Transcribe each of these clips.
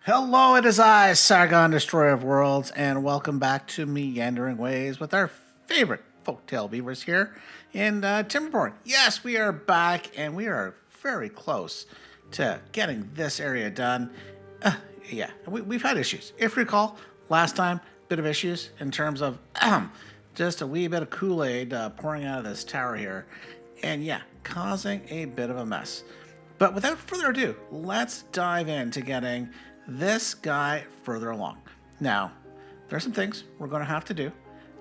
Hello, it is I, Sargon, Destroyer of Worlds, and welcome back to Meandering Ways with our favorite Folktail Beavers here in Timberborn. Yes, we are back, and we are very close to getting this area done. We've had issues. If you recall, last time, bit of issues in terms of just a wee bit of Kool-Aid pouring out of this tower here, and yeah, causing a bit of a mess. But without further ado, let's dive into getting this guy further along. Now, there are some things we're going to have to do.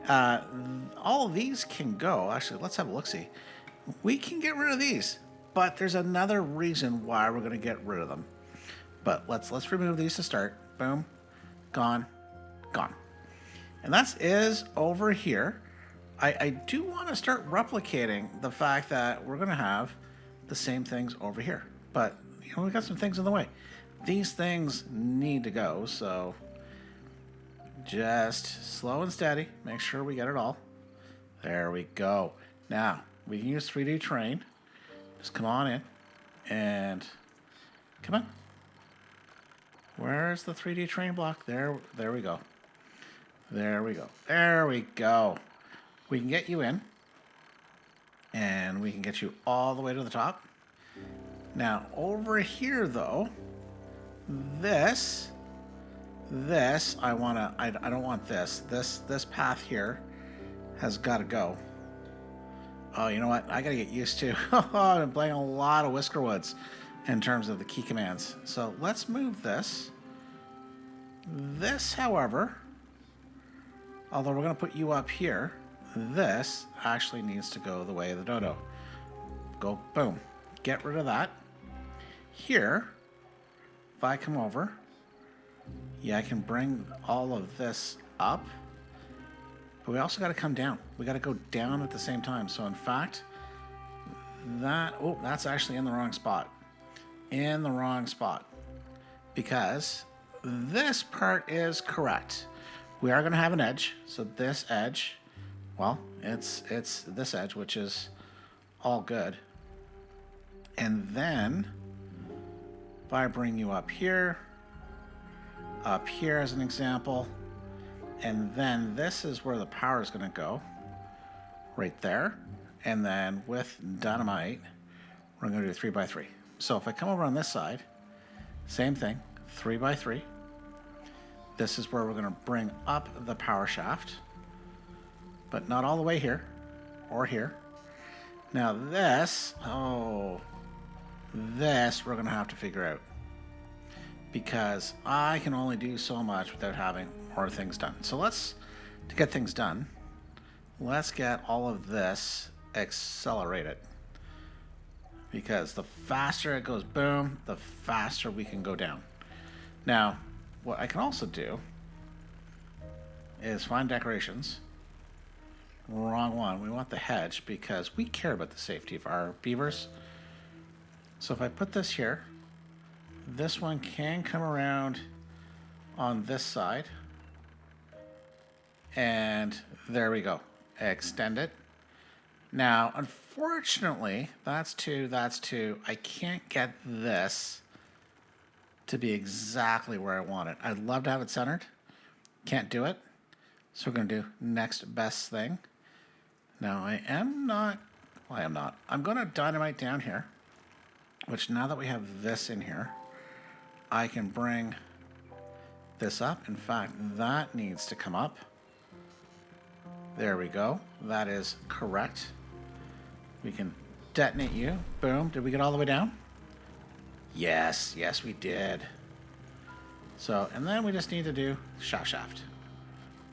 All of these can go. Actually, let's have a look-see. We can get rid of these, but there's another reason why we're going to get rid of them. But let's remove these to start. Boom, gone, gone. And that is over here. I do want to start replicating the fact that we're going to have the same things over here. But, we got some things in the way. These things need to go, so just slow and steady. Make sure we get it all. There we go. Now, we can use 3D terrain. Just come on in and come on. Where's the 3D terrain block? There we go. There we go. There we go. We can get you in, and we can get you all the way to the top. Now, over here, though, this, I don't want this. This path here has got to go. Oh, you know what? I got to get used to. I've been playing a lot of Whiskerwoods in terms of the key commands. So let's move this. This, however, although we're going to put you up here, this actually needs to go the way of the dodo. Go, boom. Get rid of that. Here, if I come over, yeah, I can bring all of this up, but we also got to come down. We got to go down at the same time. So in fact, that's actually in the wrong spot. In the wrong spot. Because this part is correct. We are going to have an edge. So this edge, well, it's this edge, which is all good. And then if I bring you up here as an example, and then this is where the power is going to go, right there. And then with dynamite, we're going to do 3x3. So if I come over on this side, same thing, 3x3. This is where we're going to bring up the power shaft, but not all the way here or here. Now this we're going to have to figure out, because I can only do so much without having more things done. So to get things done, let's get all of this accelerated, because the faster it goes boom, the faster we can go down. Now, what I can also do is find decorations. Wrong one. We want the hedge because we care about the safety of our beavers. So if I put this here, this one can come around on this side. And there we go. Extend it. Now, unfortunately, that's two. I can't get this to be exactly where I want it. I'd love to have it centered. Can't do it. So we're going to do next best thing. Now, I'm going to dynamite down here, which now that we have this in here, I can bring this up. In fact, that needs to come up. There we go. That is correct. We can detonate you. Boom. Did we get all the way down? Yes, we did. So, and then we just need to do shaft.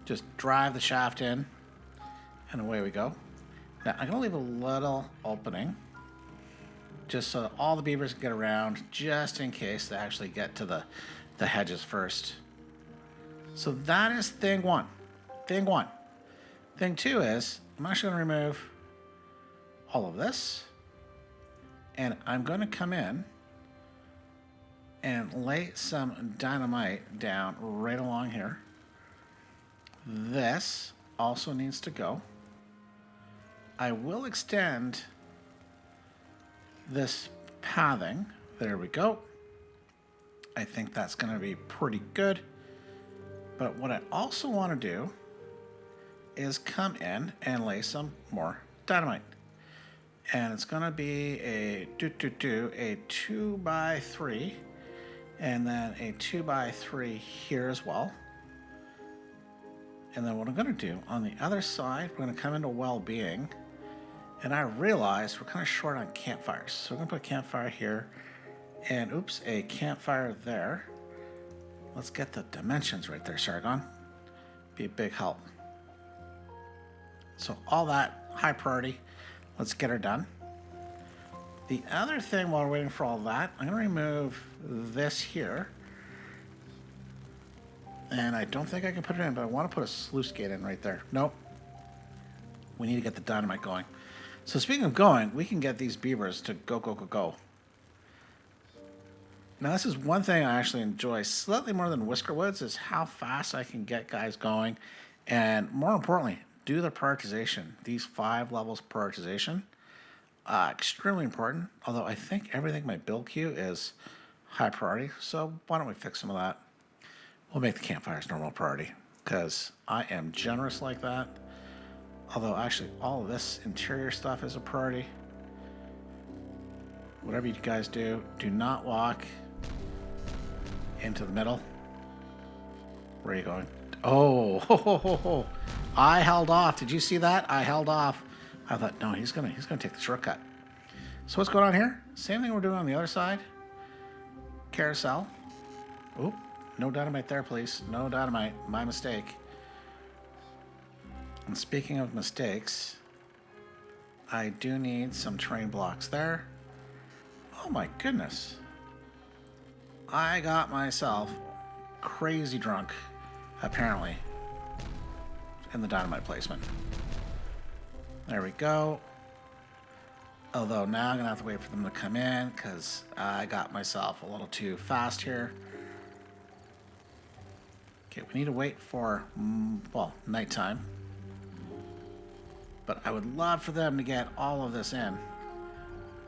Just drive the shaft in, and away we go. Now, I'm going to leave a little opening, just so that all the beavers can get around, just in case they actually get to the hedges first. So that is thing one. Thing two is, I'm actually going to remove all of this, and I'm going to come in and lay some dynamite down right along here. This also needs to go. I will extend this pathing. There we go. I think that's going to be pretty good. But what I also want to do is come in and lay some more dynamite. And it's going to be a 2x3, and then a 2x3 here as well. And then what I'm going to do on the other side, we're going to come into well-being. And I realized we're kind of short on campfires. So we're going to put a campfire here. And oops, a campfire there. Let's get the dimensions right there, Sargon. Be a big help. So all that, high priority. Let's get her done. The other thing while we're waiting for all that, I'm going to remove this here. And I don't think I can put it in, but I want to put a sluice gate in right there. Nope. We need to get the dynamite going. So speaking of going, we can get these beavers to go, go, go, go. Now this is one thing I actually enjoy slightly more than Whiskerwoods is how fast I can get guys going. And more importantly, do the prioritization. These 5 levels prioritization. Extremely important. Although I think everything in my build queue is high priority. So why don't we fix some of that? We'll make the campfires normal priority. Because I am generous like that. Although actually all of this interior stuff is a priority. Whatever you guys do, do not walk into the middle. Where are you going? Oh, ho, ho, ho, ho. I held off. Did you see that? I held off. I thought, no, he's gonna take the shortcut. So what's going on here? Same thing we're doing on the other side. Carousel. Oop, no dynamite there, please. No dynamite. My mistake. And speaking of mistakes, I do need some terrain blocks there. Oh my goodness. I got myself crazy drunk, apparently, in the dynamite placement. There we go. Although now I'm going to have to wait for them to come in because I got myself a little too fast here. Okay, we need to wait for, well, nighttime. But I would love for them to get all of this in.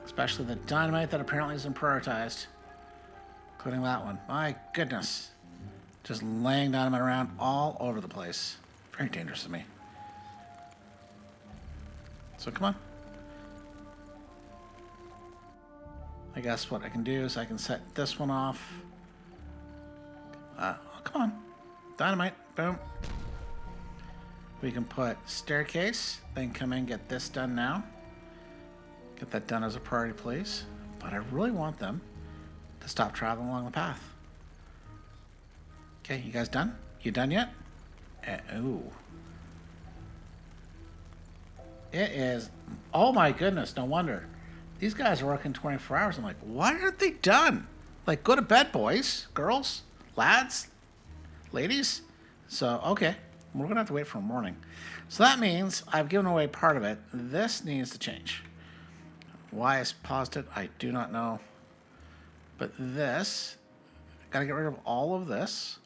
Especially the dynamite that apparently isn't prioritized. Including that one. My goodness. Just laying dynamite around all over the place. Very dangerous to me. So come on. I guess what I can do is I can set this one off. Oh, come on. Dynamite. Boom. We can put staircase. They can come in and get this done now. Get that done as a priority, please. But I really want them to stop traveling along the path. Okay, you guys done? You done yet? Ooh. It is... Oh my goodness, no wonder. These guys are working 24 hours. I'm like, why aren't they done? Like, go to bed, boys, girls, lads, ladies. So, okay. We're going to have to wait for morning. So that means I've given away part of it. This needs to change. Why I paused it, I do not know. But this, got to get rid of all of this.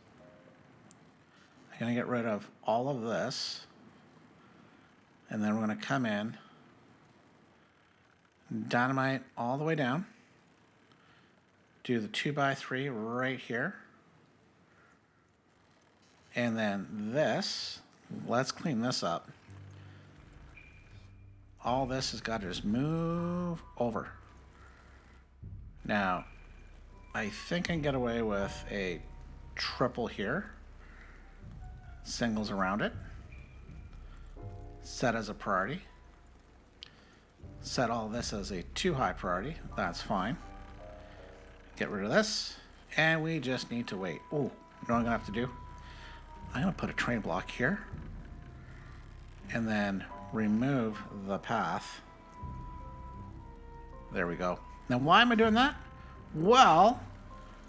I'm going to get rid of all of this. And then we're going to come in, dynamite all the way down. Do the 2x3 right here. And then this, let's clean this up. All this has got to just move over. Now, I think I can get away with a triple here. Singles around it. Set as a priority. Set all this as a 2 high priority. That's fine. Get rid of this. And we just need to wait. Oh, you know what I'm going to have to do? I'm going to put a train block here. And then remove the path. There we go. Now, why am I doing that? Well,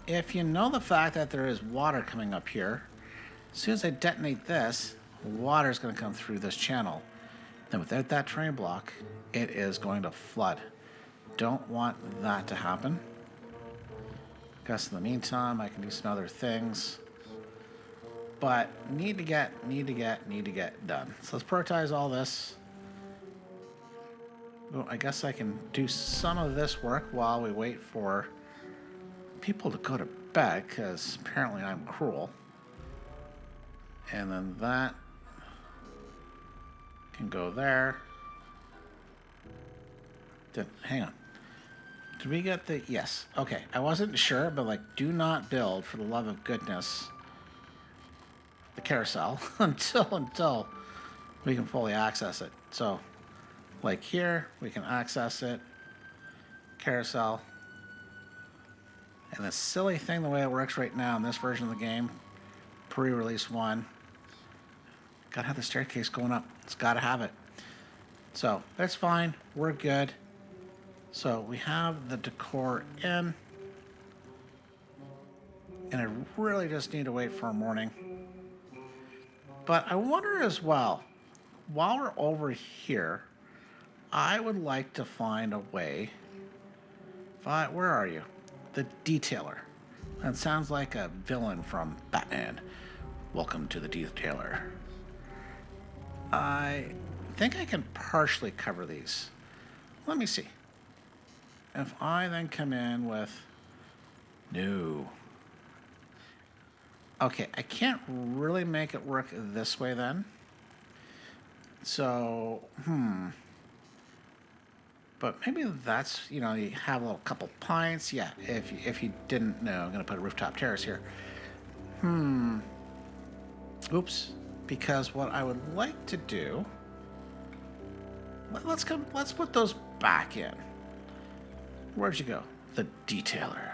if you know the fact that there is water coming up here, as soon as I detonate this, water is going to come through this channel. Then without that train block, it is going to flood. Don't want that to happen. Guess in the meantime, I can do some other things. But need to get done. So let's prioritize all this. Well, I guess I can do some of this work while we wait for people to go to bed because apparently I'm cruel. And then that can go there. Then, hang on. Did we get the... Yes. Okay. I wasn't sure, but like, do not build, for the love of goodness, the carousel until we can fully access it. So, like here, we can access it. Carousel. And the silly thing, the way it works right now in this version of the game, pre-release 1, gotta have the staircase going up. It's gotta have it. So, that's fine. We're good. So, we have the decor in. And I really just need to wait for morning. But I wonder as well, while we're over here, I would like to find a way. Where are you? The Detailer. That sounds like a villain from Batman. Welcome to the Detailer. I think I can partially cover these. Let me see. If I then come in with... No. Okay, I can't really make it work this way then. So, But maybe that's, you have a little couple pints. Yeah, if you didn't know, I'm going to put a rooftop terrace here. Oops. Because what I would like to do... Let's put those back in. Where'd you go? The Detailer.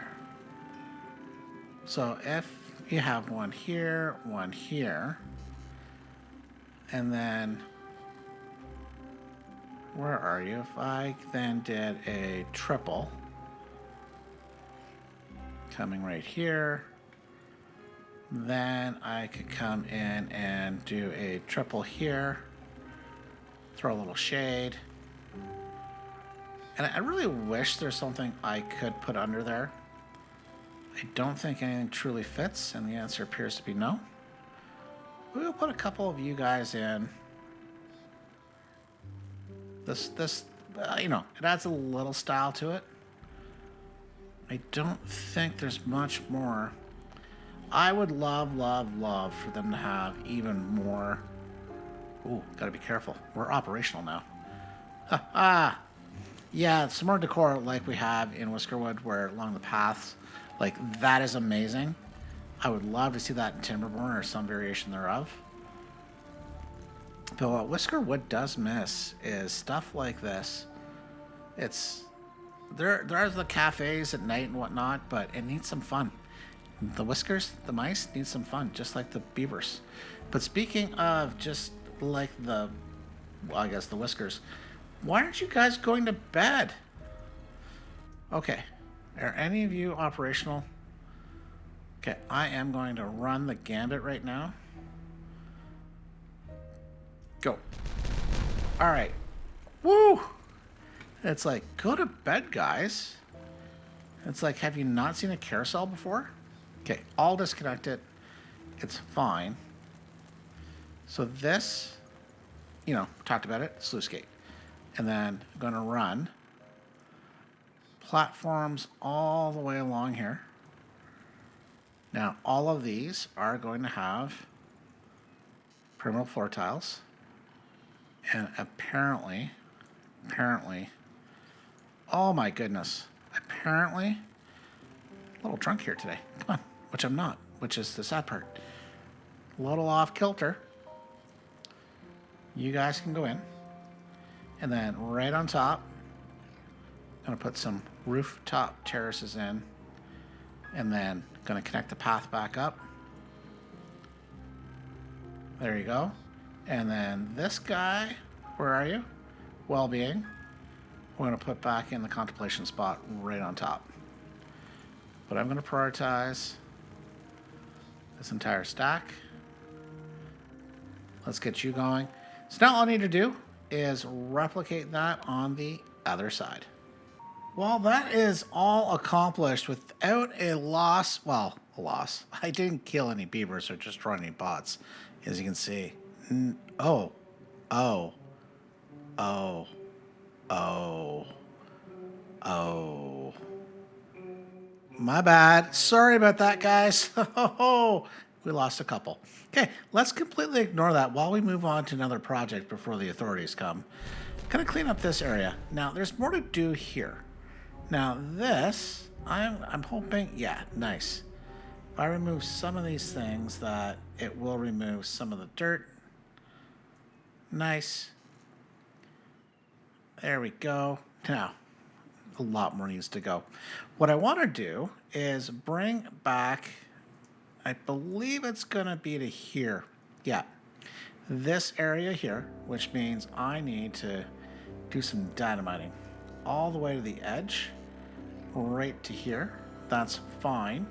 So if you have one here, and then... Where are you? If I then did a triple, coming right here, then I could come in and do a triple here, throw a little shade. And I really wish there's something I could put under there. I don't think anything truly fits, and the answer appears to be no. We'll put a couple of you guys in. This it adds a little style to it. I don't think there's much more. I would love for them to have even more. Ooh, gotta be careful. We're operational now. Ha. Yeah, some more decor like we have in Whiskerwood, where along the paths, like that is amazing. I would love to see that in Timberborn or some variation thereof. But what Whiskerwood does miss is stuff like this. There's the cafes at night and whatnot, but it needs some fun. The the mice need some fun, just like the beavers. But speaking of just like the whiskers, why aren't you guys going to bed? Okay, are any of you operational? Okay, I am going to run the gambit right now. Go. All right. Woo! It's like, go to bed, guys. It's like, have you not seen a carousel before? Okay, all disconnected. It's fine. So this, talked about it, sluice gate. And then I'm going to run platforms all the way along here. Now, all of these are going to have permanent floor tiles. And apparently, oh my goodness, apparently, a little drunk here today. Come on, which I'm not, which is the sad part. A little off kilter. You guys can go in. And then right on top, I'm going to put some rooftop terraces in. And then going to connect the path back up. There you go. And then this guy, where are you? Well-being. We're going to put back in the contemplation spot right on top. But I'm going to prioritize this entire stack. Let's get you going. So now all I need to do is replicate that on the other side. Well, that is all accomplished without a loss. Well, a loss. I didn't kill any beavers or destroy any bots, as you can see. Oh. My bad. Sorry about that, guys. We lost a couple. Okay, let's completely ignore that while we move on to another project before the authorities come. Gonna clean up this area. Now, there's more to do here. Now, this, I'm hoping, yeah, nice. If I remove some of these things, that it will remove some of the dirt. Nice. There we go. Now, a lot more needs to go. What I want to do is bring back, I believe it's going to be to here. Yeah. This area here, which means I need to do some dynamiting all the way to the edge, right to here. That's fine.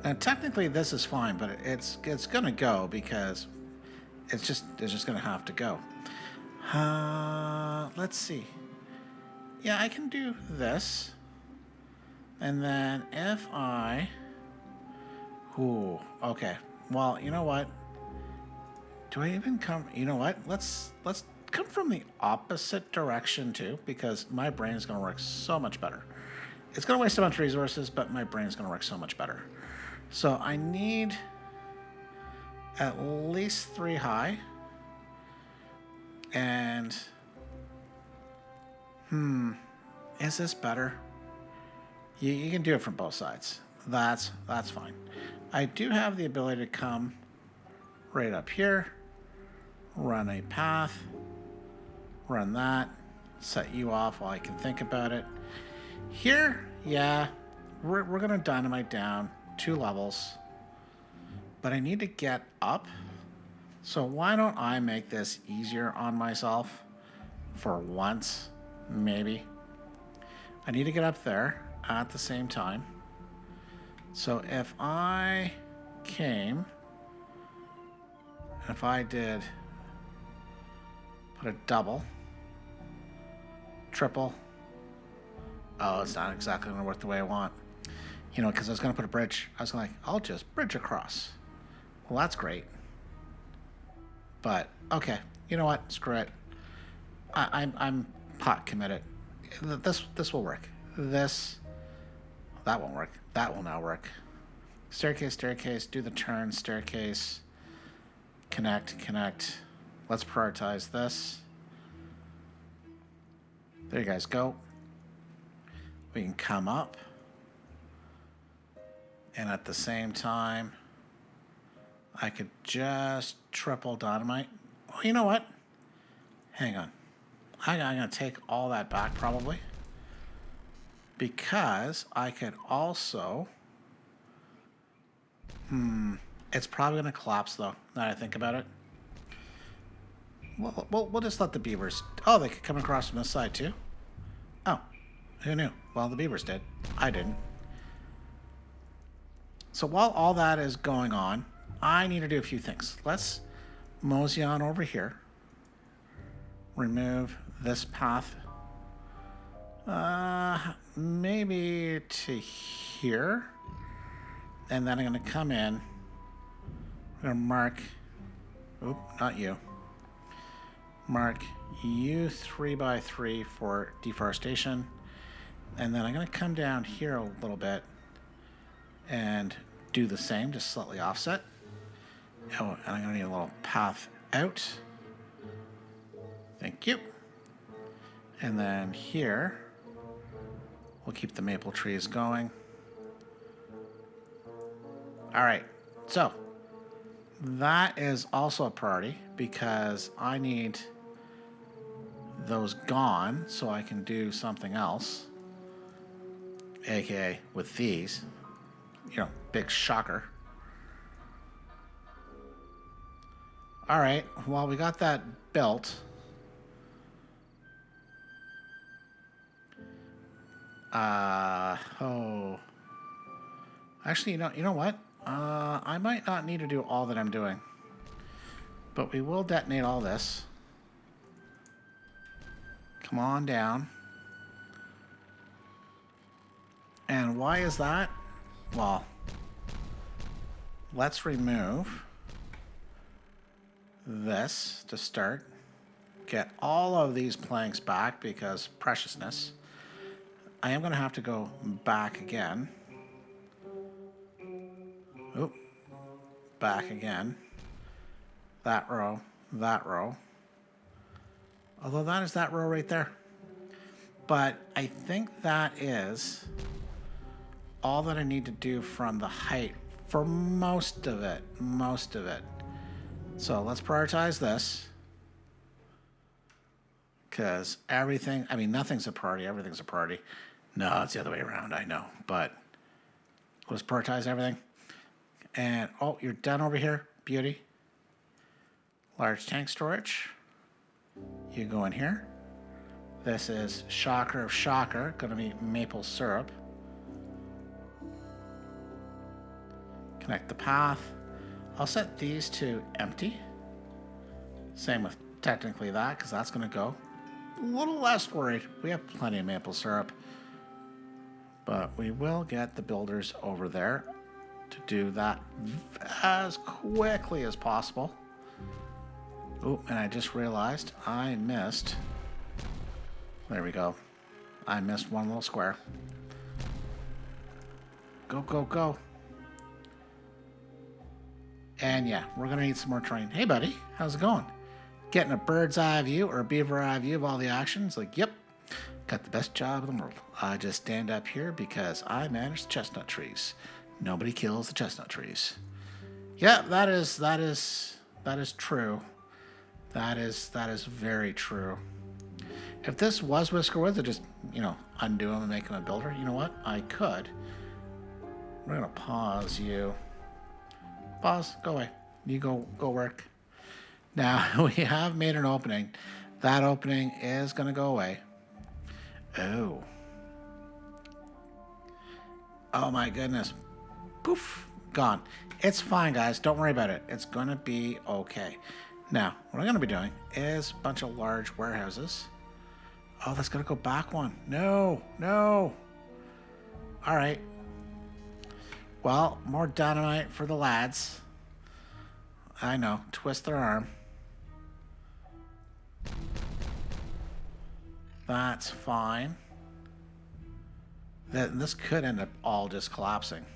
Now, technically, this is fine, but it's going to go because it's just going to have to go. Let's see. Yeah, I can do this. And then if I... Ooh, okay. Well, you know what? Do I even come... You know what? Let's come from the opposite direction, too, because my brain is going to work so much better. It's going to waste a bunch of resources, but my brain is going to work so much better. So I need at least 3 high. And... Is this better? You can do it from both sides. That's fine. I do have the ability to come right up here, run a path, run that, set you off while I can think about it. Here, yeah, we're going to dynamite down 2 levels, but I need to get up. So why don't I make this easier on myself for once, maybe. I need to get up there at the same time. So if I came, if I did put a double, triple, oh, it's not exactly going to work the way I want. You know, because I was going to put a bridge. I was like, I'll just bridge across. Well, that's great. But, okay, you know what? Screw it. I'm pot committed. This will work. That won't work. That will now work. Staircase, do the turn, staircase, connect. Let's prioritize this. There you guys go. We can come up. And at the same time, I could just triple dynamite. Oh, you know what? Hang on. I'm going to take all that back probably. Because I could also... It's probably going to collapse though, now that I think about it. We'll just let the beavers... Oh, they could come across from this side too? Oh, who knew? Well, the beavers did. I didn't. So while all that is going on, I need to do a few things. Let's mosey on over here. Remove this path. Maybe to here. And then I'm going to come in. I'm going to mark... Oop, not you. Mark you 3x3 for deforestation. And then I'm going to come down here a little bit and do the same, just slightly offset. Oh, and I'm going to need a little path out. Thank you. And then here, we'll keep the maple trees going. All right, so that is also a priority because I need those gone so I can do something else, aka with these, you know, big shocker. All right, well, we got that built. Actually, you know what? I might not need to do all that I'm doing. But we will detonate all this. Come on down. And why is that? Well, let's remove this to start. Get all of these planks back because preciousness. I am going to have to go back again. Oop. Back again. That row. That row. Although that is that row right there. But I think that is all that I need to do from the height for most of it. Most of it. So let's prioritize this. Because everything, I mean, nothing's a priority. Everything's a priority. No, it's the other way around. I know. But let's prioritize everything. And, oh, you're done over here. Beauty. Large tank storage. You go in here. This is shocker of shocker. Going to be maple syrup. Connect the path. I'll set these to empty. Same with technically that, because that's going to go. A little less worried. We have plenty of maple syrup. But we will get the builders over there to do that as quickly as possible. Oh, and I just realized I missed. There we go. I missed one little square. Go, go, go. And yeah, we're going to need some more terrain. Hey, buddy. How's it going? Getting a bird's eye view or a beaver eye view of all the actions? Like, yep. Got the best job in the world. I just stand up here because I manage the chestnut trees. Nobody kills the chestnut trees. Yeah, that is true. That is very true. If this was Whiskerwoods, I'd just, undo him and make him a builder. You know what? I could. We're going to pause you. Pause. Go away. You go work. Now, we have made an opening. That opening is going to go away. Oh. Oh, my goodness. Poof. Gone. It's fine, guys. Don't worry about it. It's going to be okay. Now, what I'm going to be doing is a bunch of large warehouses. Oh, that's going to go back one. No. No. All right. Well, more dynamite for the lads. I know. Twist their arm. That's fine. This could end up all just collapsing.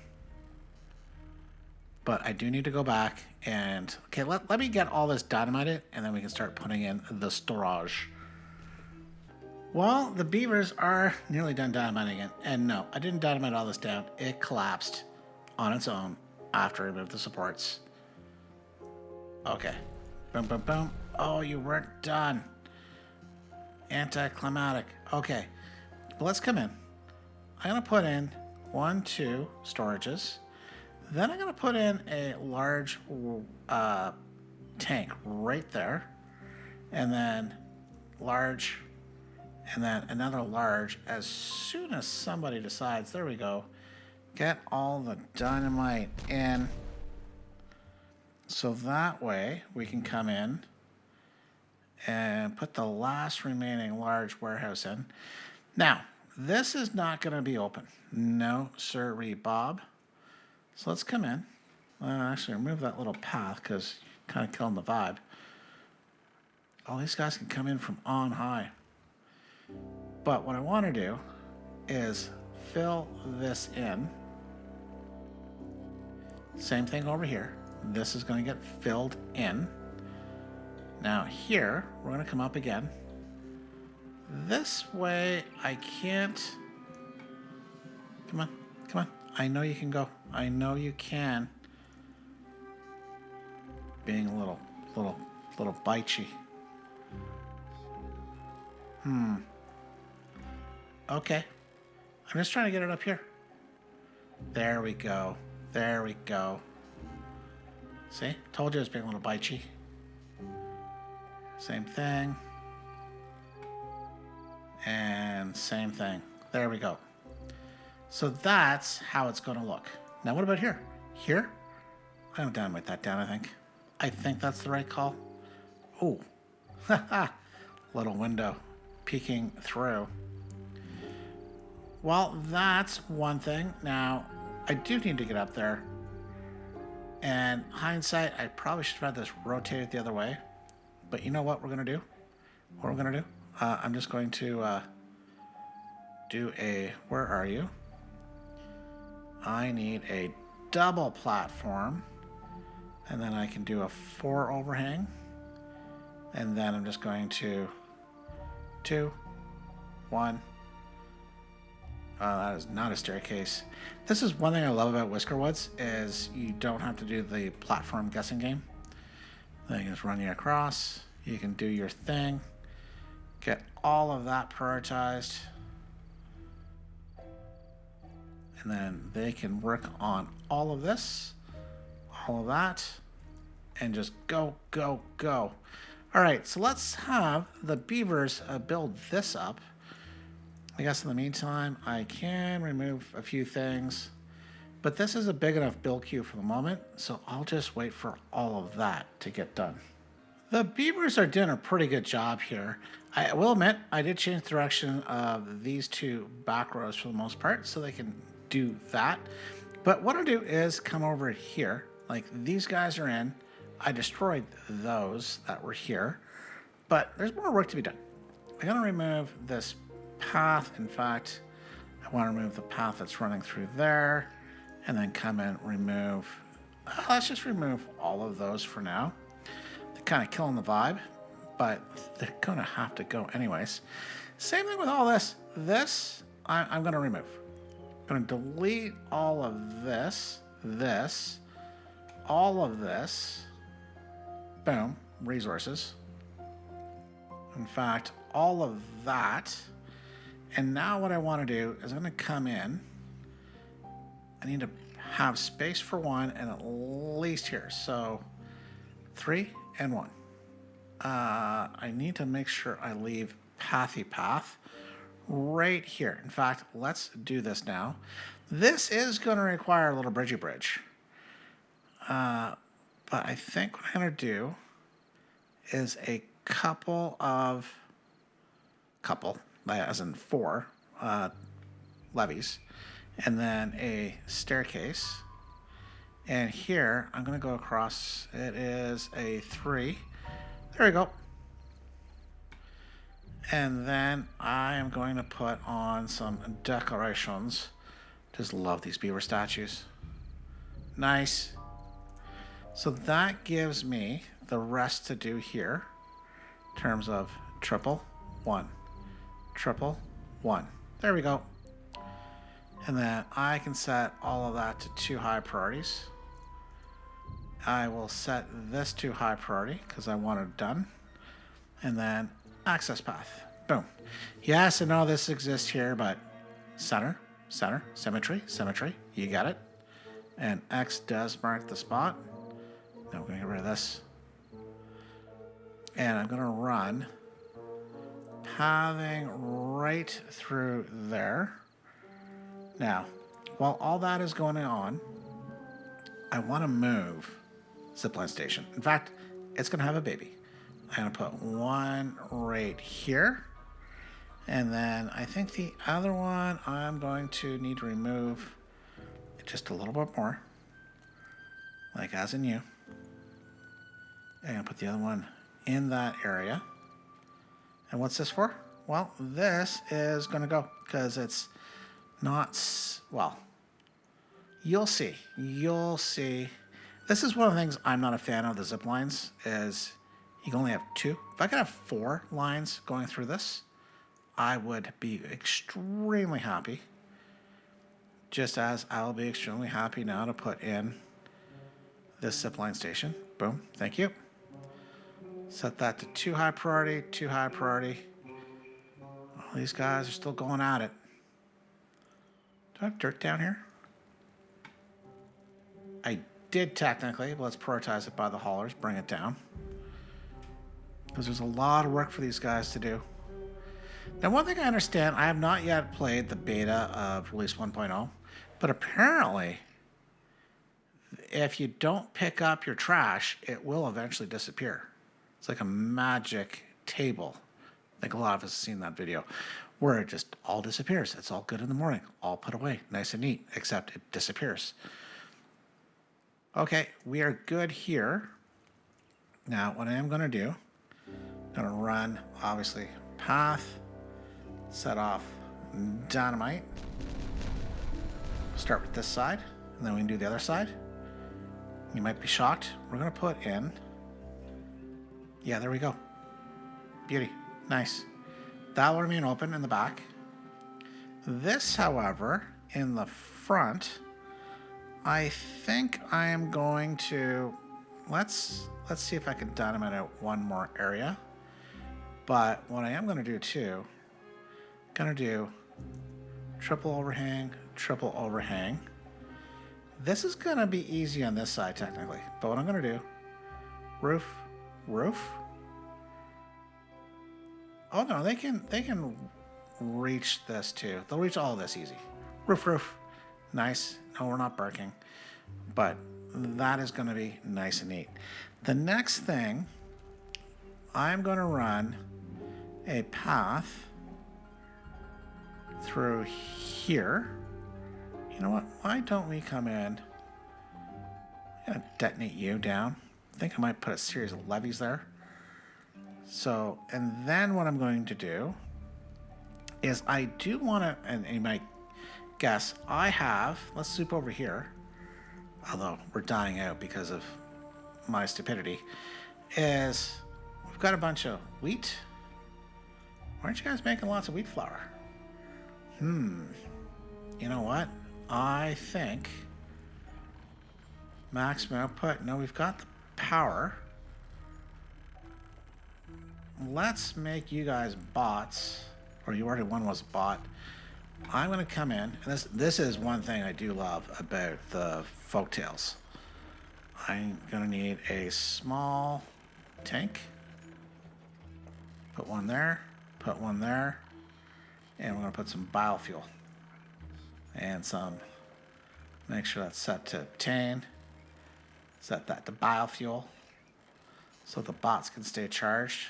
But I do need to go back and... Okay, let me get all this dynamited, and then we can start putting in the storage. Well, the beavers are nearly done dynamiting it. And no, I didn't dynamite all this down. It collapsed on its own after I moved the supports. Okay. Boom, boom, boom. Oh, you weren't done. Anticlimactic. Okay. But let's come in. I'm going to put in 1, 2 storages. Then I'm going to put in a large tank right there. And then large. And then another large as soon as somebody decides. There we go. Get all the dynamite in. So that way we can come in and put the last remaining large warehouse in. Now, this is not going to be open. No, sirree, Bob. So let's come in. Actually, remove that little path because you're kind of killing the vibe. All these guys can come in from on high. But what I want to do is fill this in. Same thing over here. This is going to get filled in. Now here, we're going to come up again. This way, I can't... Come on, come on. I know you can go. I know you can. Being a little bitey. Okay. I'm just trying to get it up here. There we go. There we go. See? Told you it was being a little bitey. Same thing. And same thing. There we go. So that's how it's going to look. Now what about here? Here? I'm going to dynamite that down, I think. I think that's the right call. Ooh. Little window peeking through. Well, that's one thing. Now, I do need to get up there. And hindsight, I probably should have had this rotated the other way. But you know what we're going to do? What we're going to do? I'm just going to do a, where are you? I need a double platform, and then I can do a 4 overhang, and then I'm just going to 2, 1. That is not a staircase. This is one thing I love about Whisker Woods is you don't have to do the platform guessing game. They can just run you across. You can do your thing. Get all of that prioritized. And then they can work on all of this, all of that, and just go, go, go. All right, so let's have the beavers build this up. I guess in the meantime, I can remove a few things, but this is a big enough build queue for the moment, so I'll just wait for all of that to get done. The beavers are doing a pretty good job here. I will admit, I did change the direction of these 2 back rows for the most part, so they can do that. But what I'll do is come over here, like these guys are in. I destroyed those that were here, but there's more work to be done. I'm gonna remove this path. In fact, I want to remove the path that's running through there, and then come and remove, let's just remove all of those for now. They're kind of killing the vibe, but they're gonna have to go anyways. Same thing with all this. This I'm gonna remove. I'm gonna delete all of this, all of this. Boom, resources. In fact, all of that. And now what I want to do is I'm going to come in. I need to have space for 1 and at least here. So 3 and 1. I need to make sure I leave pathy path right here. In fact, let's do this now. This is going to require a little bridgey bridge. But I think what I'm going to do is a couple, as in 4 levees, and then a staircase. And here, I'm going to go across. It is a 3. There we go. And then I am going to put on some decorations. Just love these beaver statues. Nice. So that gives me the rest to do here in terms of triple 1, triple 1. There we go. And then I can set all of that to 2 high priorities. I will set this to high priority because I want it done. And then access path. Boom. Yes, I know this exists here, but center, center, symmetry, symmetry. You got it. And X does mark the spot. Now we're going to get rid of this. And I'm going to run pathing right through there. Now, while all that is going on, I want to move zipline station. In fact, it's going to have a baby. I'm going to put 1 right here. And then I think the other one I'm going to need to remove just a little bit more. Like as in you. I'm going to put the other one in that area. And what's this for? Well, this is going to go because it's not, well, you'll see. You'll see. This is one of the things I'm not a fan of the zip lines is you can only have 2. If I could have 4 lines going through this, I would be extremely happy. Just as I'll be extremely happy now to put in this zipline station. Boom. Thank you. Set that to 2 high priority, 2 high priority. All these guys are still going at it. Do I have dirt down here? I did technically, but let's prioritize it by the haulers, bring it down. Because there's a lot of work for these guys to do. Now, one thing I understand, I have not yet played the beta of release 1.0, but apparently, if you don't pick up your trash, it will eventually disappear. It's like a magic table. I think a lot of us have seen that video where it just all disappears. It's all good in the morning, all put away, nice and neat, except it disappears. Okay, we are good here. Now, what I am going to do, I'm going to run, obviously, path, set off dynamite. Start with this side, and then we can do the other side. You might be shocked. We're going to put in... Yeah, there we go. Beauty. Nice. That will remain open in the back. This, however, in the front, I think I am going to... Let's see if I can dynamite out one more area. But what I am going to do too, going to do triple overhang, triple overhang. This is going to be easy on this side technically, but what I'm going to do, roof, roof. Oh no, they can reach this too. They'll reach all of this easy. Roof, roof. Nice. No, we're not barking, but that is going to be nice and neat. The next thing, I'm going to run a path through here. You know what? Why don't we come in? I'm going to detonate you down. I think I might put a series of levees there. So, and then what I'm going to do is I do want to, and you might guess, I have, let's zoom over here, although we're dying out because of my stupidity, is we've got a bunch of wheat. Why aren't you guys making lots of wheat flour? You know what? I think maximum output. No, we've got the power. Let's make you guys bots, or you already one was a bot. I'm going to come in, and this is one thing I do love about the Folktails. I'm going to need a small tank. Put one there, and we're going to put some biofuel. And some, make sure that's set to obtain. Set that to biofuel so the bots can stay charged.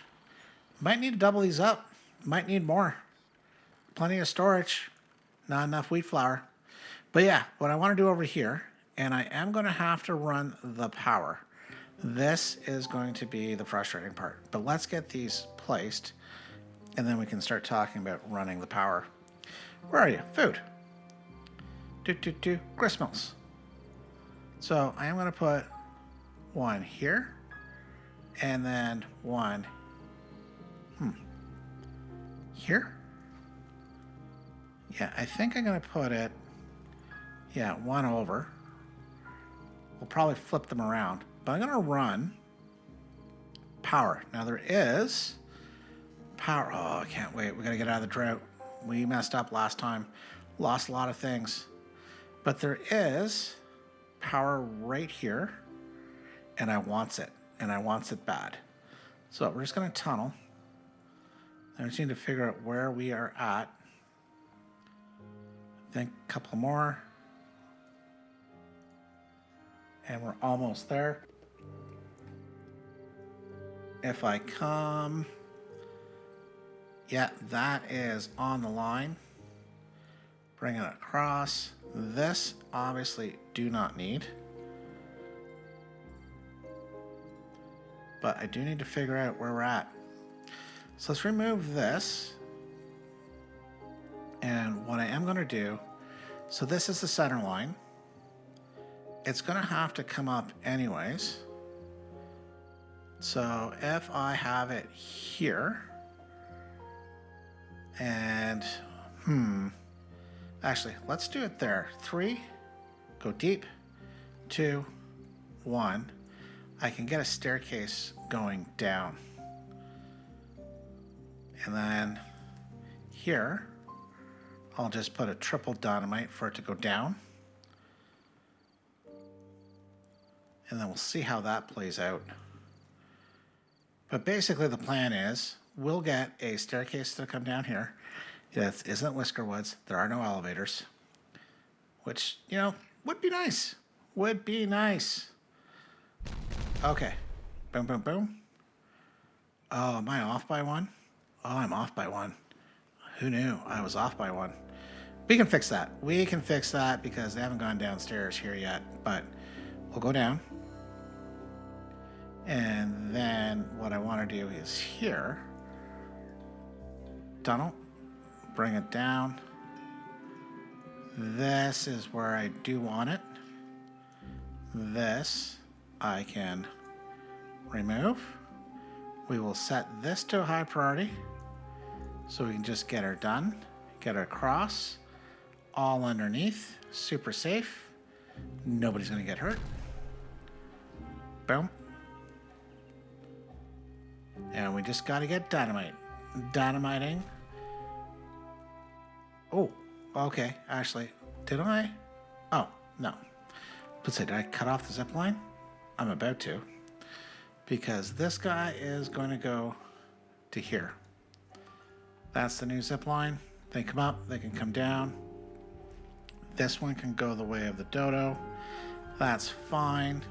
Might need to double these up. Might need more. Plenty of storage. Not enough wheat flour. But yeah, what I want to do over here, and I am going to have to run the power. This is going to be the frustrating part. But let's get these placed, and then we can start talking about running the power. Where are you? Food. Gristmills. So I am going to put one here, and then one here. Yeah, I think I'm going to put it, yeah, one over. We'll probably flip them around, but I'm going to run power. Now there is power. Oh, I can't wait. We got to get out of the drought. We messed up last time. Lost a lot of things. But there is power right here, and I wants it, and I wants it bad. So we're just going to tunnel. I just need to figure out where we are at. I think a couple more. And we're almost there. If I come... Yeah, that is on the line. Bring it across. This, obviously, do not need. But I do need to figure out where we're at. So let's remove this. And what I am going to do, so this is the center line. It's going to have to come up anyways. So if I have it here, and actually, let's do it there. 3, go deep, 2, 1. I can get a staircase going down. And then here, I'll just put a triple dynamite for it to go down. And then we'll see how that plays out. But basically the plan is, we'll get a staircase to come down here. It isn't Whisker Woods. There are no elevators. Which, you know, would be nice. Would be nice. Okay. Boom, boom, boom. Oh, am I off by one? Oh, I'm off by one. Who knew I was off by one? We can fix that. We can fix that because they haven't gone downstairs here yet. But we'll go down. And then what I want to do is here. Tunnel. Bring it down. This is where I do want it. This I can remove. We will set this to a high priority so we can just get her done, get her across, all underneath, super safe. Nobody's gonna get hurt. Boom. And we just gotta get dynamite. Dynamiting. Oh, okay, actually, did I? Oh, no. Let's say, did I cut off the zip line? I'm about to. Because this guy is going to go to here. That's the new zip line. They come up, they can come down. This one can go the way of the dodo. That's fine.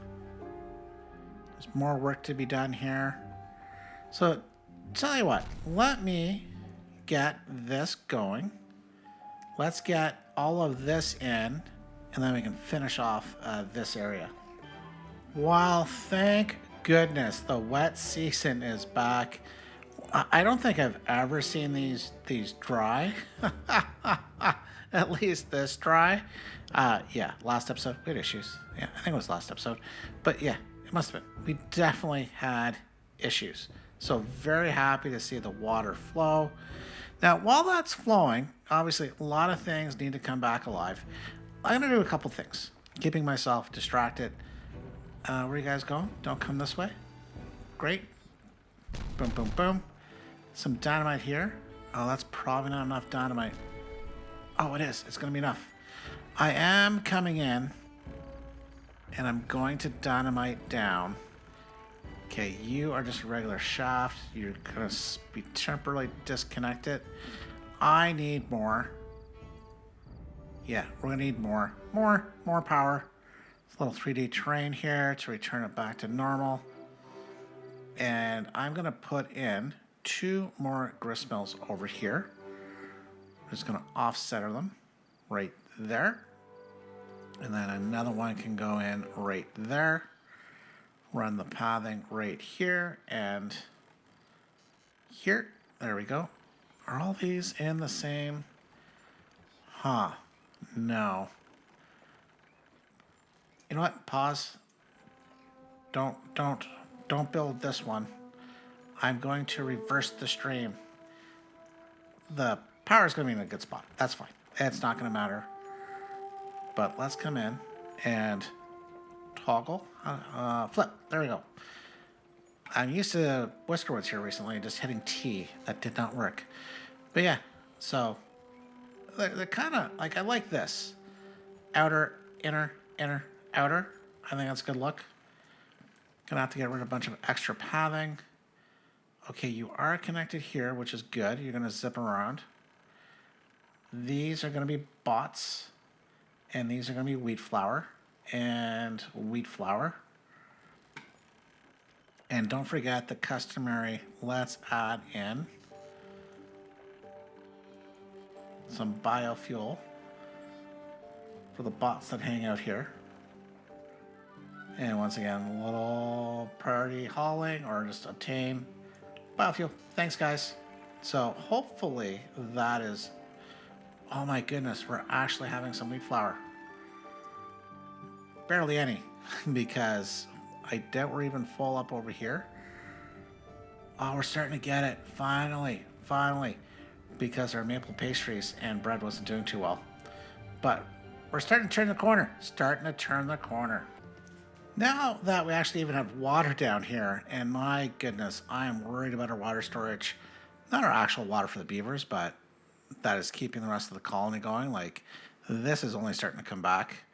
There's more work to be done here. So, tell you what, let me get this going. Let's get all of this in, and then we can finish off this area. Wow, thank goodness the wet season is back. I don't think I've ever seen these dry. At least this dry. Yeah, last episode we had issues. Yeah, I think it was last episode. But yeah, it must have been. We definitely had issues. So very happy to see the water flow. Now, while that's flowing, obviously a lot of things need to come back alive. I'm going to do a couple things. Keeping myself distracted. Where you guys going? Don't come this way. Great. Boom, boom, boom. Some dynamite here. Oh, that's probably not enough dynamite. Oh, it is. It's going to be enough. I am coming in, and I'm going to dynamite down. Okay, you are just a regular shaft. You're going to be temporarily disconnected. I need more. Yeah, we're going to need more. More power. This little 3D terrain here to return it back to normal. And I'm going to put in 2 more grist mills over here. I'm just going to offset them right there. And then another one can go in right there. Run the pathing right here and here. There we go. Are all these in the same? Huh. No. You know what? Pause. Don't build this one. I'm going to reverse the stream. The power is going to be in a good spot. That's fine. It's not going to matter. But let's come in and toggle. Flip. There we go. I'm used to Whiskerwoods here recently, just hitting T. That did not work. But yeah, so they're kind of like, I like this. Outer, inner, inner, outer. I think that's a good look. Gonna have to get rid of a bunch of extra pathing. Okay, you are connected here, which is good. You're gonna zip around. These are gonna be bots, and these are gonna be wheat flour and wheat flour. And don't forget the customary, let's add in some biofuel for the bots that hang out here. And once again, a little priority hauling or just obtain biofuel. Thanks, guys. So hopefully that is, oh my goodness, we're actually having some wheat flour. Barely any, because I doubt we're even full up over here. Oh, we're starting to get it. Finally. Because our maple pastries and bread wasn't doing too well. But we're starting to turn the corner. Now that we actually even have water down here, and my goodness, I am worried about our water storage. Not our actual water for the beavers, but that is keeping the rest of the colony going. Like, this is only starting to come back.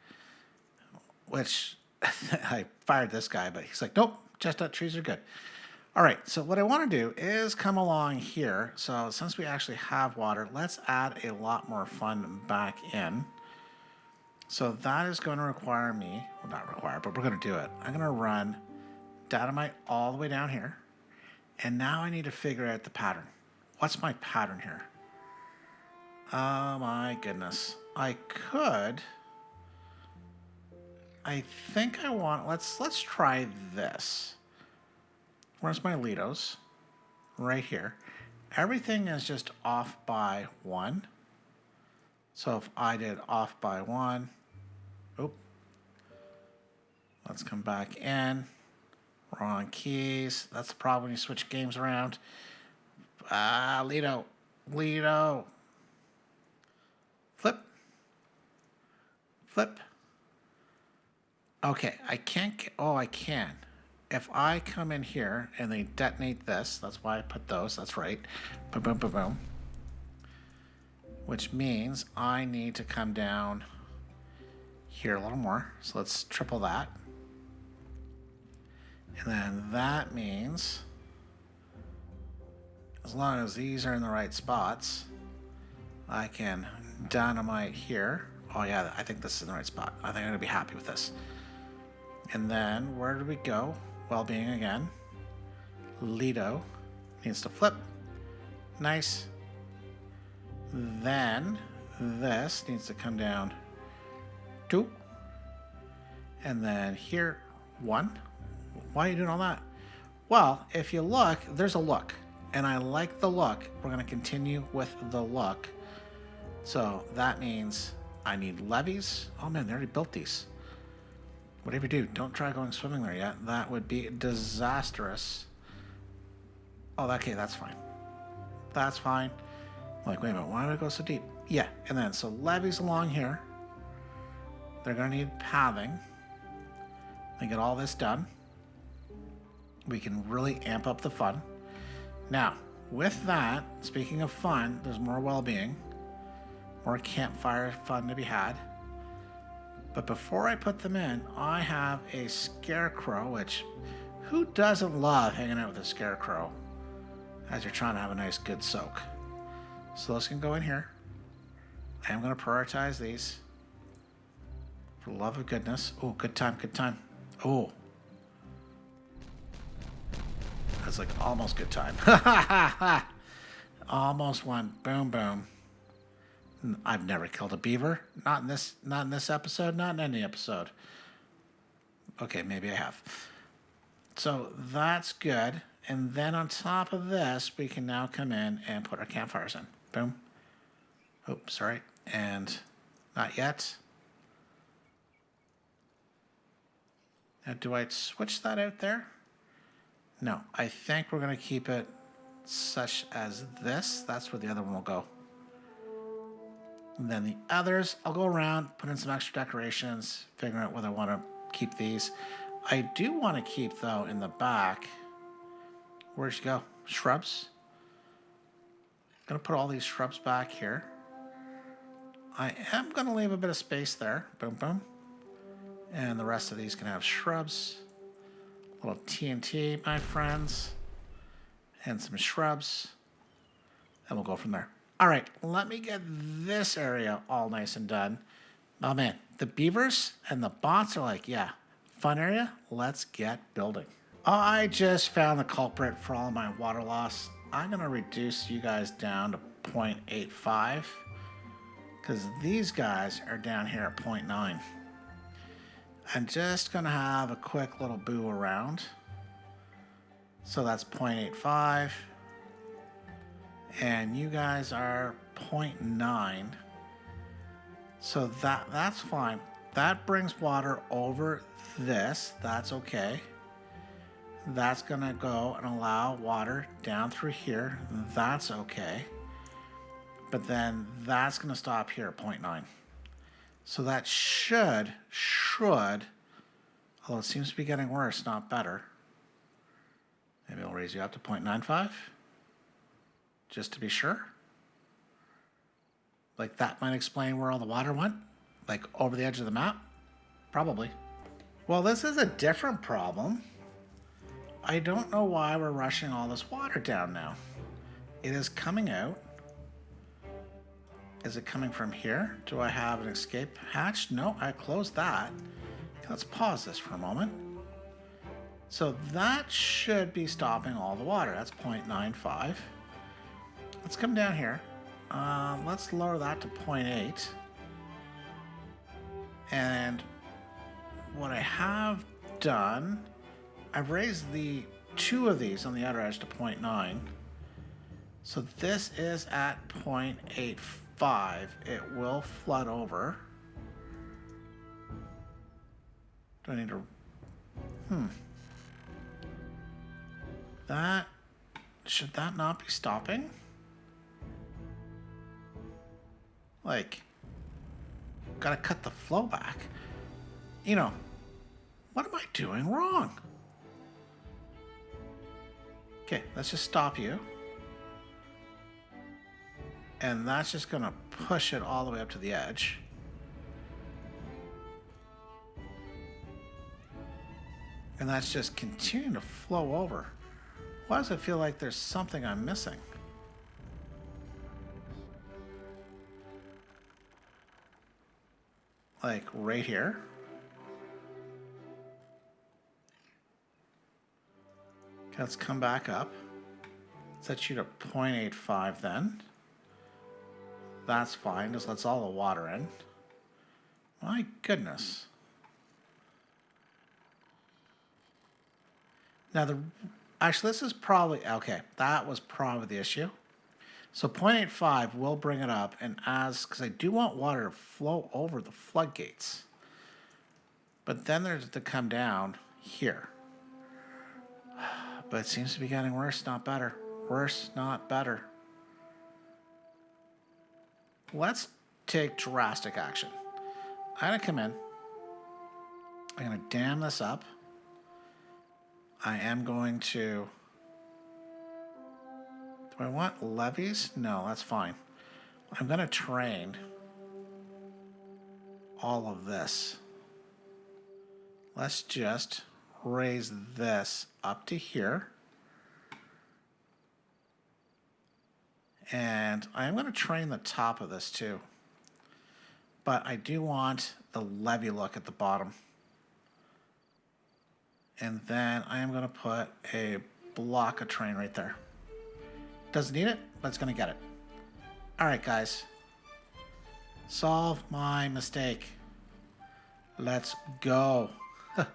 Which, I fired this guy, but he's like, nope, chestnut trees are good. All right, so what I want to do is come along here. So since we actually have water, let's add a lot more fun back in. So that is going to require me, well, not require, but we're going to do it. I'm going to run dynamite all the way down here. And now I need to figure out the pattern. What's my pattern here? Oh my goodness. I think I want, let's try this. Where's my Lidos? Right here. Everything is just off by 1. So if I did off by 1, oop, let's come back in. Wrong keys. That's the problem when you switch games around. Lido. Flip. Okay, I can't get, oh, I can. If I come in here and they detonate this, that's why I put those, that's right. Boom, boom, boom, boom. Which means I need to come down here a little more. So let's triple that. And then that means, as long as these are in the right spots, I can dynamite here. Oh yeah, I think this is in the right spot. I think I'm gonna be happy with this. And then where do we go? Well-being again. Lido needs to flip. Nice. Then this needs to come down 2. And then here 1. Why are you doing all that? Well, if you look, there's a look. And I like the look. We're going to continue with the look. So that means I need levees. Oh man, they already built these. Whatever you do, don't try going swimming there yet. That would be disastrous. Oh, okay, that's fine. That's fine. I'm like, wait a minute, why did it go so deep? Yeah, and then, so levees along here. They're going to need pathing. They get all this done. We can really amp up the fun. Now, with that, speaking of fun, there's more well-being. More campfire fun to be had. But before I put them in, I have a scarecrow, which who doesn't love hanging out with a scarecrow as you're trying to have a nice good soak? So those can go in here. I am going to prioritize these. For the love of goodness. Oh, good time, good time. Oh. That's like almost good time. Almost one. Boom, boom. I've never killed a beaver. Not in this episode, not in any episode. Okay, maybe I have. So that's good. And then on top of this, we can now come in and put our campfires in. Boom. Oops, sorry. And not yet. Now, do I switch that out there? No, I think we're going to keep it such as this. That's where the other one will go. And then the others, I'll go around, put in some extra decorations, figure out whether I want to keep these. I do want to keep, though, in the back. Where'd you go? Shrubs. Going to put all these shrubs back here. I am going to leave a bit of space there. Boom, boom. And the rest of these can have shrubs. A little TNT, my friends. And some shrubs. And we'll go from there. All right, let me get this area all nice and done. Oh man, the beavers and the bots are like, yeah, fun area, let's get building. I just found the culprit for all my water loss. I'm gonna reduce you guys down to 0.85 because these guys are down here at 0.9. I'm just gonna have a quick little boo around. So that's 0.85. And you guys are 0.9. So that's fine. That brings water over this. That's okay. That's going to go and allow water down through here. That's okay. But then that's going to stop here at 0.9. So that should, although it seems to be getting worse, not better. Maybe I'll raise you up to 0.95. Just to be sure. Like that might explain where all the water went. Like over the edge of the map. Probably. Well, this is a different problem. I don't know why we're rushing all this water down now. It is coming out. Is it coming from here? Do I have an escape hatch? No, I closed that. Let's pause this for a moment. So that should be stopping all the water. That's 0.95. Let's come down here. Let's lower that to 0.8. And what I have done, I've raised the 2 of these on the outer edge to 0.9. So this is at 0.8, it will flood over. Do I need to... That... Should that not be stopping? Like... Gotta cut the flow back. You know, what am I doing wrong? Okay, let's just stop you. And that's just gonna push it all the way up to the edge. And that's just continuing to flow over. Why does it feel like there's something I'm missing? Like right here. Okay, let's come back up. Set you to 0.85 then. That's fine, just lets all the water in. My goodness. Now actually this is probably, okay, that was probably the issue. So 0.85 will bring it up, and because I do want water to flow over the floodgates. But then there's to come down here. But it seems to be getting worse, not better. Worse, not better. Let's take drastic action. I'm going to come in. I'm going to dam this up. I am going to... Do I want levees? No, that's fine. I'm going to train all of this. Let's just raise this up to here. And I'm going to train the top of this too. But I do want the levee look at the bottom. And then I am going to put a block of terrain right there. Doesn't need it, but it's going to get it. All right, guys. Solve my mistake. Let's go. All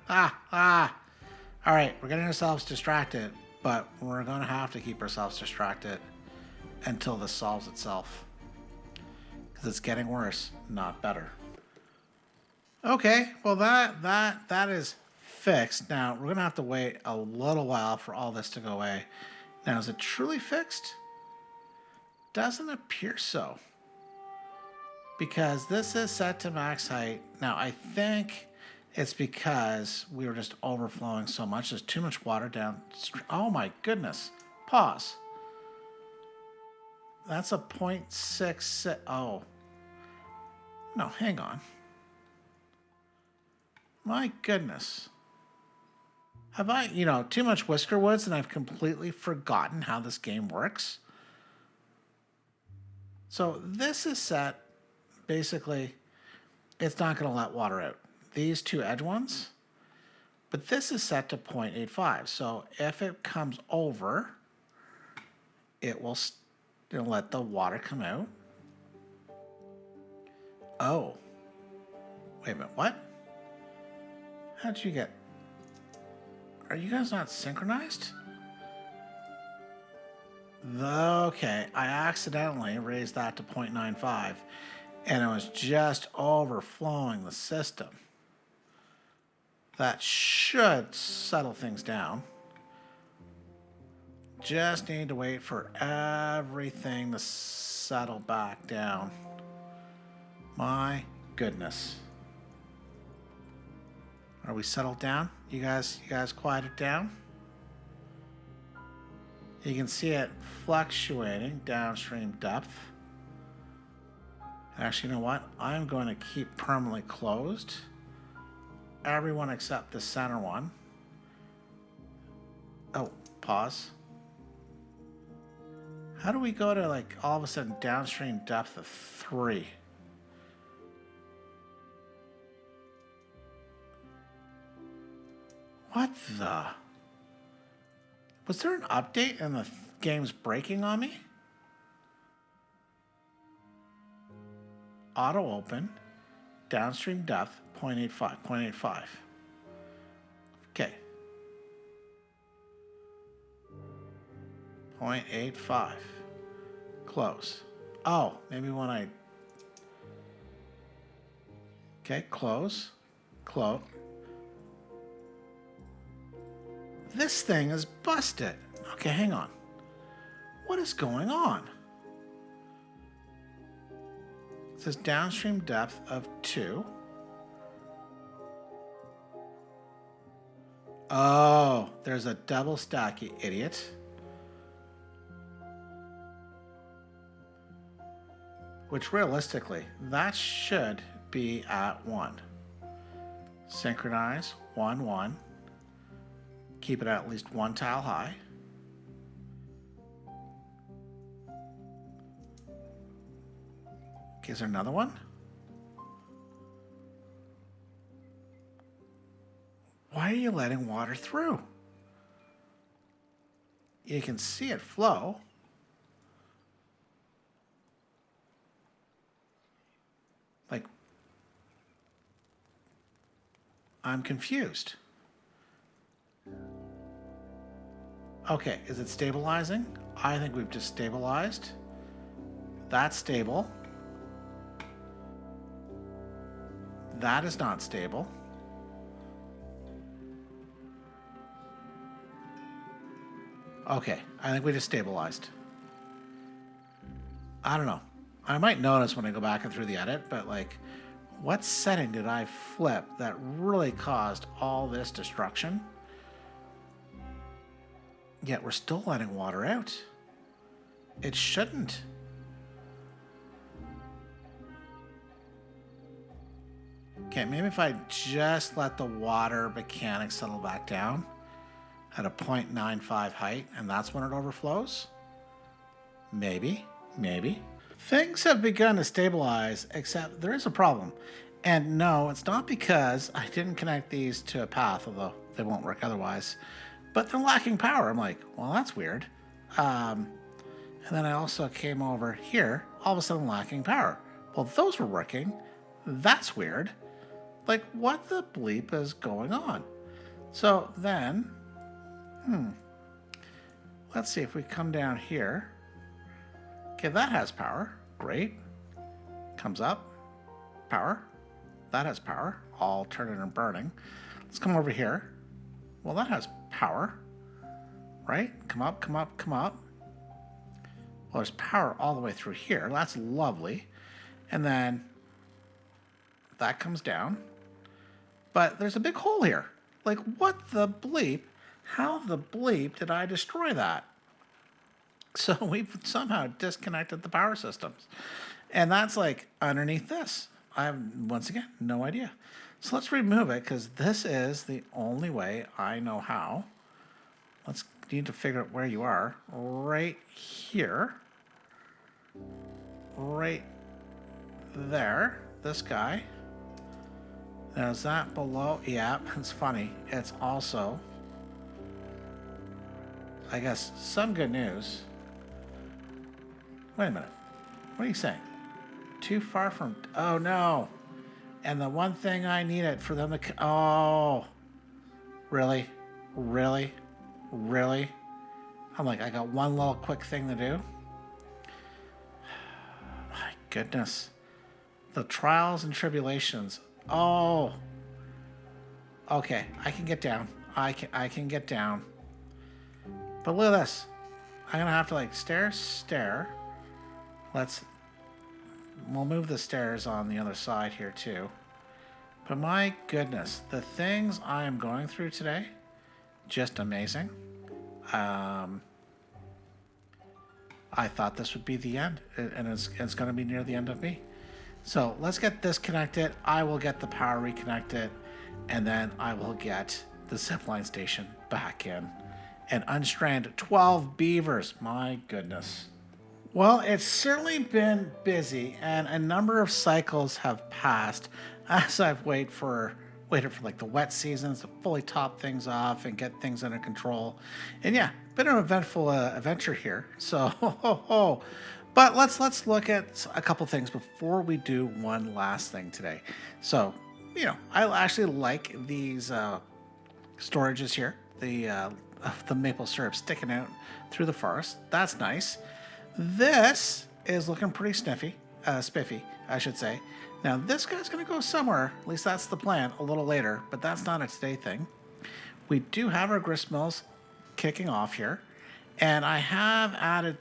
right, we're getting ourselves distracted, but we're going to have to keep ourselves distracted until this solves itself. Because it's getting worse, not better. Okay, well that is fixed. Now, we're going to have to wait a little while for all this to go away. Now, is it truly fixed? Doesn't appear so. Because this is set to max height. Now, I think it's because we were just overflowing so much. There's too much water down. Oh my goodness. Pause. That's a 0.66. Oh. No, hang on. My goodness. Have I, too much Whisker Woods and I've completely forgotten how this game works? So this is set, basically, it's not going to let water out. These two edge ones, but this is set to 0.85. So if it comes over, it'll let the water come out. Oh. Wait a minute, what? How'd you get... Are you guys not synchronized? Okay, I accidentally raised that to 0.95, and it was just overflowing the system. That should settle things down. Just need to wait for everything to settle back down. My goodness. Are we settled down? You guys quieted down? You can see it fluctuating downstream depth. Actually, you know what? I'm going to keep permanently closed. Everyone except the center one. Oh, pause. How do we go to, like, all of a sudden downstream depth of 3? What the? Was there an update and the game's breaking on me? Auto open, downstream depth, 0.85, 0.85. Okay. 0.85. Close. Oh, maybe when I... Okay, close. Close. This thing is busted. Okay, hang on. What is going on? It says downstream depth of 2. Oh, there's a double stack, you idiot. Which realistically, that should be at 1. Synchronize, 1, 1. Keep it at least 1 tile high. Okay, is there another one? Why are you letting water through? You can see it flow. Like, I'm confused. Okay, is it stabilizing? I think we've just stabilized. That's stable. That is not stable. Okay, I think we just stabilized. I don't know. I might notice when I go back and through the edit, but like, what setting did I flip that really caused all this destruction? Yet we're still letting water out. It shouldn't. Okay, maybe if I just let the water mechanics settle back down at a 0.95 height, and that's when it overflows? Maybe. Things have begun to stabilize, except there is a problem. And no, it's not because I didn't connect these to a path, although they won't work otherwise, but they're lacking power. I'm like, well, that's weird. And then I also came over here, all of a sudden lacking power. Well, those were working. That's weird. Like, what the bleep is going on? So then, let's see if we come down here. Okay, that has power. Great. Comes up. Power. That has power. Alternate and burning. Let's come over here. Well, that has power. Right? Come up, come up, come up. Well, there's power all the way through here. That's lovely. And then that comes down. But there's a big hole here. Like, what the bleep? How the bleep did I destroy that? So we've somehow disconnected the power systems. And that's like underneath this. I have, once again, no idea. So let's remove it because this is the only way I know how. Let's need to figure out where you are. Right here. Right there. This guy. Now is that below? Yeah, it's funny. It's also, I guess, some good news. Wait a minute. What are you saying? Too far from... Oh, no. And the one thing I needed for them to... Oh. Really? Really? Really? I'm like, I got one little quick thing to do. My goodness. The trials and tribulations. Oh. Okay, I can get down. I can get down. But look at this. I'm going to have to like stair. We'll move the stairs on the other side here too. But my goodness, the things I am going through today, just amazing. I thought this would be the end, and it's going to be near the end of me. So let's get this connected. I will get the power reconnected, and then I will get the zipline station back in and unstrand 12 beavers. My goodness. Well, it's certainly been busy, and a number of cycles have passed as I've waited for like the wet seasons to fully top things off and get things under control. And yeah, been an eventful adventure here. So, but let's look at a couple things before we do one last thing today. So, I actually like these storages here. The maple syrup sticking out through the forest. That's nice. This is looking pretty spiffy, I should say. Now this guy's going to go somewhere, at least that's the plan, a little later, but that's not a today thing. We do have our grist mills kicking off here, and I have added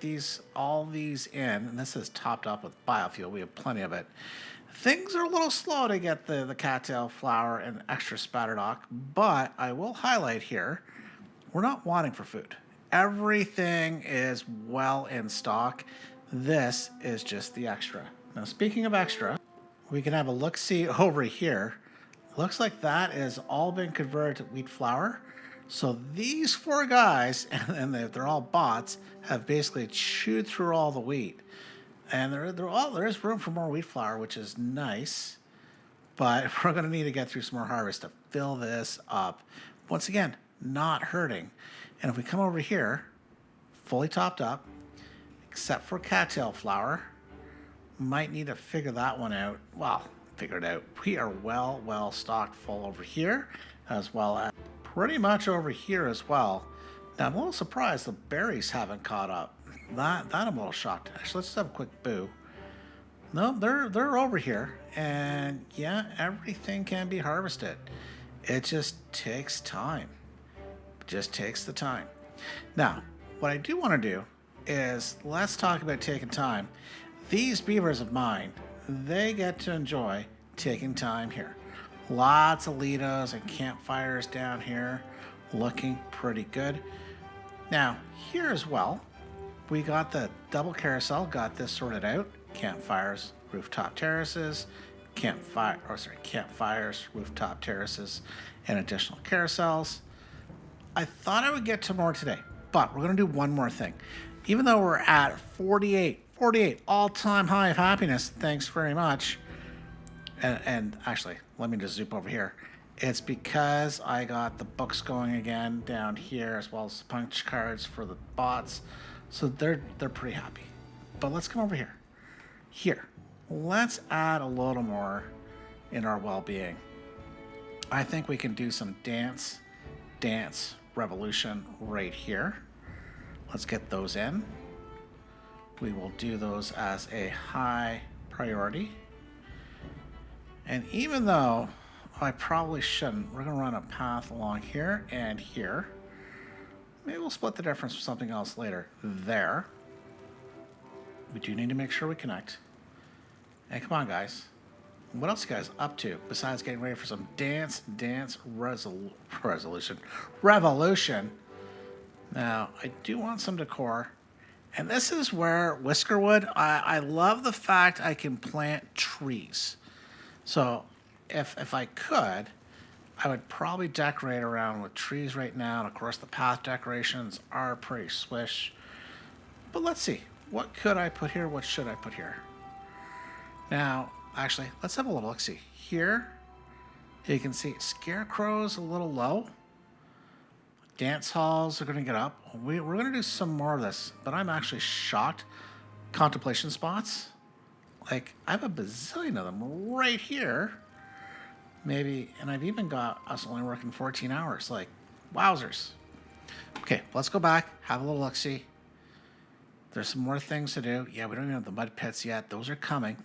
all these in, and this is topped up with biofuel. We have plenty of it. Things are a little slow to get the cattail flour and extra spatterdock, but I will highlight here, we're not wanting for food. Everything is well in stock. This is just the extra. Now, speaking of extra, we can have a look-see over here. Looks like that has all been converted to wheat flour. So these four guys, and they're all bots, have basically chewed through all the wheat. And there is room for more wheat flour, which is nice. But we're going to need to get through some more harvest to fill this up. Once again, not hurting. And if we come over here, fully topped up, except for cattail flour, might need to figure that one out. Well, figure it out. We are well stocked full over here, as well as pretty much over here as well. Now, I'm a little surprised the berries haven't caught up. That I'm a little shocked. Actually, let's just have a quick boo. No, they're over here, and yeah, everything can be harvested. It just takes time. Just takes the time. Now, what I do want to do is let's talk about taking time. These beavers of mine, they get to enjoy taking time here. Lots of Lidos and campfires down here, looking pretty good. Now, here as well, we got the double carousel, got this sorted out. Campfires, rooftop terraces, campfires, rooftop terraces, and additional carousels. I thought I would get to more today, but we're going to do one more thing. Even though we're at 48 all-time high of happiness, thanks very much. And actually, let me just zoom over here. It's because I got the books going again down here, as well as the punch cards for the bots. So they're pretty happy. But let's come over here. Here, let's add a little more in our well-being. I think we can do some dance revolution right here. Let's get those in. We will do those as a high priority. And even though I probably shouldn't, we're going to run a path along here and here. Maybe we'll split the difference for something else later. There. We do need to make sure we connect. And come on, guys. What else you guys up to besides getting ready for some revolution? Now, I do want some decor. And this is where Whiskerwood, I love the fact I can plant trees. So if I could, I would probably decorate around with trees right now. And of course, the path decorations are pretty swish. But let's see. What could I put here? What should I put here? Now, actually, let's have a little look-see. Here, you can see Scarecrow's a little low. Dance halls are going to get up. We're going to do some more of this, but I'm actually shocked. Contemplation spots. Like, I have a bazillion of them right here. Maybe, and I've even got us only working 14 hours. Like, wowzers. Okay, let's go back, have a little look-see. There's some more things to do. Yeah, we don't even have the mud pits yet. Those are coming.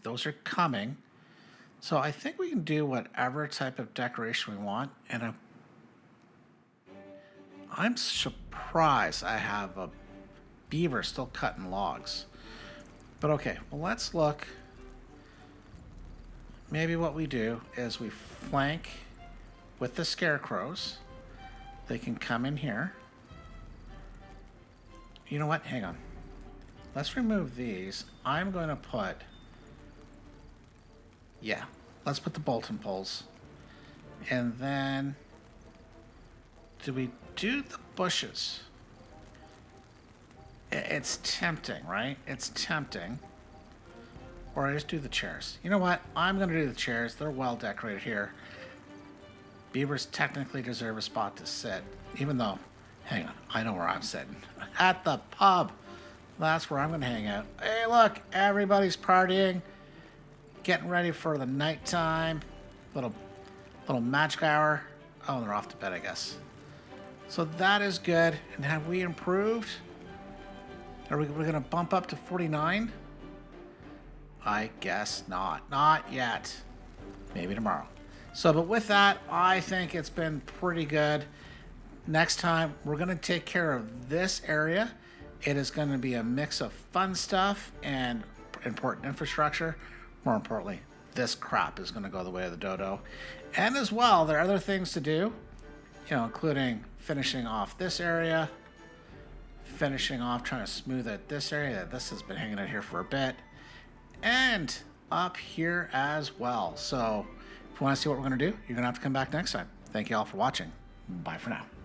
So I think we can do whatever type of decoration we want. And I'm surprised I have a beaver still cutting logs. But okay, well, let's look. Maybe what we do is we flank with the scarecrows. They can come in here. You know what? Hang on. Let's remove these. I'm going to put... Yeah, let's put the Bolton poles. And then... Do we do the bushes? It's tempting, right? It's tempting. Or I just do the chairs. You know what? I'm going to do the chairs. They're well decorated here. Beavers technically deserve a spot to sit. Even though... Hang on. I know where I'm sitting. At the pub. That's where I'm going to hang out. Hey, look. Everybody's partying. Getting ready for the nighttime. Little magic hour. Oh, they're off to bed, I guess. So that is good. And have we improved? We're going to bump up to 49? I guess not. Not yet. Maybe tomorrow. So, but with that, I think it's been pretty good. Next time, we're going to take care of this area. It is going to be a mix of fun stuff and important infrastructure. More importantly, this crop is going to go the way of the dodo. And as well, there are other things to do, including finishing off this area, finishing off trying to smooth out this area. This has been hanging out here for a bit. And up here as well. So if you want to see what we're going to do, you're going to have to come back next time. Thank you all for watching. Bye for now.